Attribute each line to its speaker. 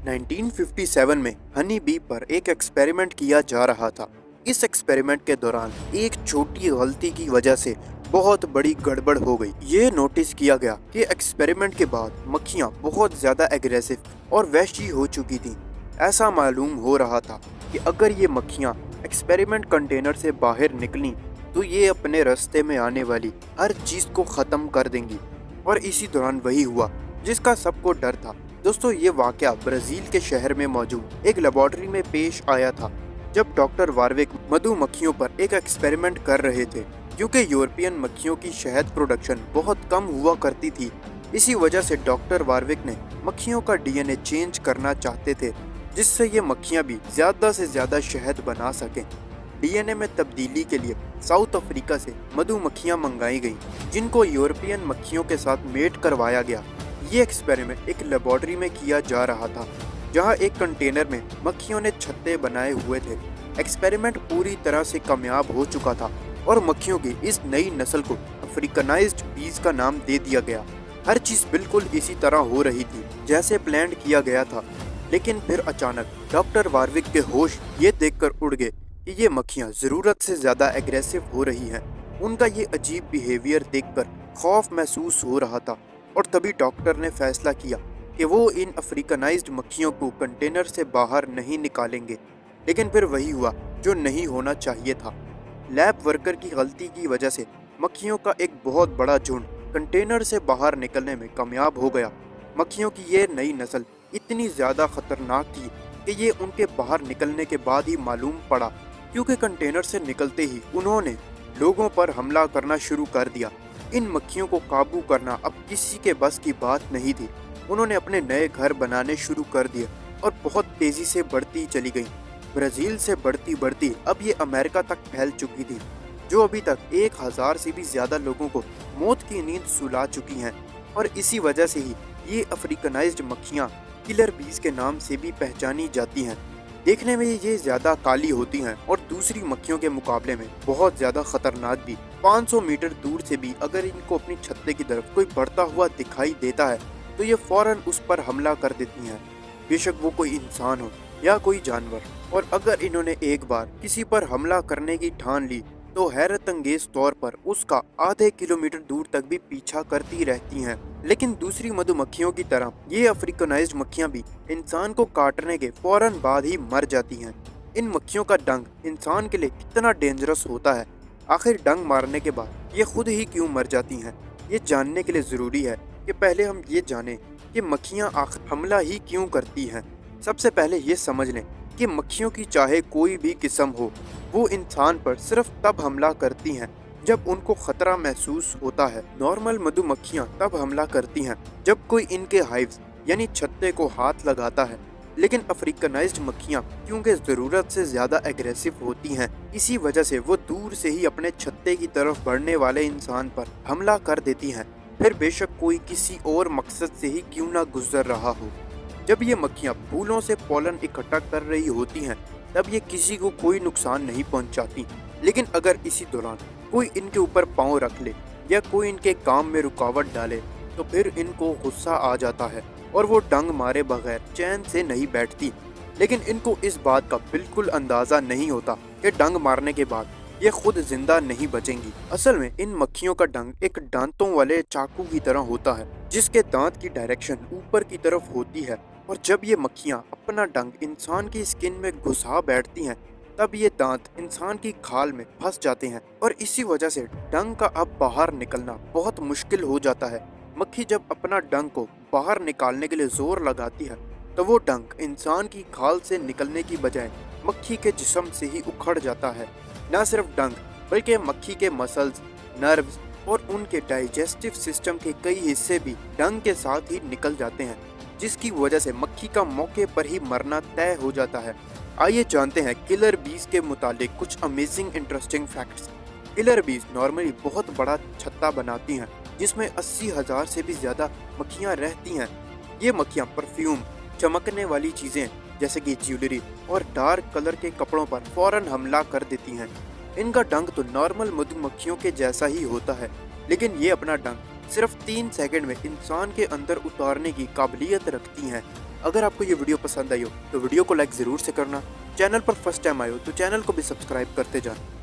Speaker 1: 1957 में honey bee पर एक एक्सपेरिमेंट किया जा रहा था। इस एक्सपेरिमेंट के दौरान एक छोटी गलती की वजह से बहुत बड़ी गड़बड़ हो गई। ये नोटिस किया गया कि एक्सपेरिमेंट के बाद मक्खियां बहुत ज़्यादा एग्रेसिव और वहशी हो चुकी थीं। ऐसा मालूम हो रहा था कि अगर ये मक्खियां एक्सपेरिमेंट कंटेनर से बाहर निकलीं तो ये अपने रास्ते में आने वाली हर चीज़ को ख़त्म कर देंगी। और इसी दौरान वही हुआ जिसका सबको डर था। दोस्तों, ये वाकया ब्राज़ील के शहर में मौजूद एक लेबॉर्ट्री में पेश आया था, जब डॉक्टर वारविक मधुमक्खियों पर एक एक्सपेरिमेंट कर रहे थे। क्योंकि यूरोपियन मक्खियों की शहद प्रोडक्शन बहुत कम हुआ करती थी, इसी वजह से डॉक्टर वारविक ने मक्खियों का डीएनए चेंज करना चाहते थे, जिससे ये मक्खियाँ भी ज़्यादा से ज़्यादा शहद बना सकें। डीएनए में तब्दीली के लिए साउथ अफ्रीका से मधुमक्खियाँ मंगाई गईं, जिनको यूरोपियन मक्खियों के साथ मेट करवाया गया। ये एक्सपेरिमेंट एक लेबॉर्ट्री में किया जा रहा था, जहां एक कंटेनर में मक्खियों ने छत्ते बनाए हुए थे। एक्सपेरिमेंट पूरी तरह से कामयाब हो चुका था और मक्खियों की इस नई नस्ल को अफ्रीकनाइज्ड बीज का नाम दे दिया गया। हर चीज़ बिल्कुल इसी तरह हो रही थी जैसे प्लान किया गया था। लेकिन फिर अचानक डॉक्टर वारविक के होश ये देखकर उड़ गए कि ये मक्खियाँ ज़रूरत से ज़्यादा एग्रेसिव हो रही हैं। उनका ये अजीब बिहेवियर देखकर खौफ महसूस हो रहा था, और तभी डॉक्टर ने फैसला किया कि वो इन अफ्रीकनाइज्ड मक्खियों को कंटेनर से बाहर नहीं निकालेंगे। लेकिन फिर वही हुआ जो नहीं होना चाहिए था। लैब वर्कर की गलती की वजह से मक्खियों का एक बहुत बड़ा झुंड कंटेनर से बाहर निकलने में कामयाब हो गया। मक्खियों की ये नई नस्ल इतनी ज़्यादा खतरनाक थी कि ये उनके बाहर निकलने के बाद ही मालूम पड़ा, क्योंकि कंटेनर से निकलते ही उन्होंने लोगों पर हमला करना शुरू कर दिया। इन मक्खियों को काबू करना अब किसी के बस की बात नहीं थी। उन्होंने अपने नए घर बनाने शुरू कर दिए और बहुत तेज़ी से बढ़ती चली गईं। ब्राज़ील से बढ़ती बढ़ती अब ये अमेरिका तक फैल चुकी थी, जो अभी तक 1000 से भी ज़्यादा लोगों को मौत की नींद सुला चुकी हैं। और इसी वजह से ही ये अफ्रीकनाइज्ड मक्खियाँ किलर बीज के नाम से भी पहचानी जाती हैं। देखने में ये ज़्यादा काली होती हैं और दूसरी मक्खियों के मुकाबले में बहुत ज़्यादा खतरनाक भी। 500 मीटर दूर से भी अगर इनको अपनी छत्ते की तरफ कोई बढ़ता हुआ दिखाई देता है तो ये फौरन उस पर हमला कर देती हैं, बेशक वो कोई इंसान हो या कोई जानवर। और अगर इन्होंने एक बार किसी पर हमला करने की ठान ली तो हैरत अंगेज तौर पर उसका आधे किलोमीटर दूर तक भी पीछा करती रहती हैं। लेकिन दूसरी मधुमक्खियों की तरह ये अफ्रीकनाइज्ड मक्खियाँ भी इंसान को काटने के फौरन बाद ही मर जाती हैं। इन मक्खियों का डंक इंसान के लिए कितना डेंजरस होता है, आखिर डंक मारने के बाद ये खुद ही क्यों मर जाती हैं, ये जानने के लिए ज़रूरी है कि पहले हम ये जानें कि मक्खियाँ आखिर हमला ही क्यों करती हैं। सबसे पहले ये समझ लें कि मक्खियों की चाहे कोई भी किस्म हो, वो इंसान पर सिर्फ तब हमला करती हैं जब उनको खतरा महसूस होता है। नॉर्मल मधुमक्खियाँ तब हमला करती हैं जब कोई इनके हाइव्स यानी छत्ते को हाथ लगाता है। लेकिन अफ्रीकनाइज्ड मक्खियाँ क्योंकि ज़रूरत से ज़्यादा एग्रेसिव होती हैं, इसी वजह से वो दूर से ही अपने छत्ते की तरफ बढ़ने वाले इंसान पर हमला कर देती हैं, फिर बेशक कोई किसी और मकसद से ही क्यों ना गुजर रहा हो। जब ये मक्खियाँ फूलों से पोलन इकट्ठा कर रही होती हैं तब ये किसी को कोई नुकसान नहीं पहुँचाती। लेकिन अगर इसी दौरान कोई इनके ऊपर पाँव रख ले या कोई इनके काम में रुकावट डाले तो फिर इनको गुस्सा आ जाता है और वो डंग मारे बगैर चैन से नहीं बैठती। लेकिन इनको इस बात का बिल्कुल अंदाज़ा नहीं होता कि डंग मारने के बाद ये खुद जिंदा नहीं बचेंगी। असल में इन मक्खियों का डंग एक दांतों वाले चाकू की तरह होता है, जिसके दांत की डायरेक्शन ऊपर की तरफ होती है। और जब ये मक्खियाँ अपना डंग इंसान की स्किन में घुसा बैठती हैं तब ये दांत इंसान की खाल में फंस जाते हैं और इसी वजह से डंग का अब बाहर निकलना बहुत मुश्किल हो जाता है। मक्खी जब अपना डंग को बाहर निकालने के लिए जोर लगाती है तो वो डंग इंसान की खाल से निकलने की बजाय मक्खी के जिस्म से ही उखड़ जाता है। न सिर्फ डंग बल्कि मक्खी के मसल्स, नर्व्स और उनके डाइजेस्टिव सिस्टम के कई हिस्से भी डंग के साथ ही निकल जाते हैं, जिसकी वजह से मक्खी का मौके पर ही मरना तय हो जाता है। आइए जानते हैं किलर बीज के मुतालिक कुछ अमेजिंग इंटरेस्टिंग फैक्ट्स। किलर बीज नॉर्मली बहुत बड़ा छत्ता बनाती हैं जिसमें 80,000 से भी ज़्यादा मक्खियाँ रहती हैं। ये मक्खियाँ परफ्यूम, चमकने वाली चीज़ें जैसे कि ज्वेलरी और डार्क कलर के कपड़ों पर फौरन हमला कर देती हैं। इनका डंक तो नॉर्मल मधुमक्खियों के जैसा ही होता है, लेकिन ये अपना डंक सिर्फ 3 सेकंड में इंसान के अंदर उतारने की काबिलियत रखती हैं। अगर आपको ये वीडियो पसंद आई हो तो वीडियो को लाइक ज़रूर से करना, चैनल पर फर्स्ट टाइम आए हो तो चैनल को भी सब्सक्राइब करते जाना।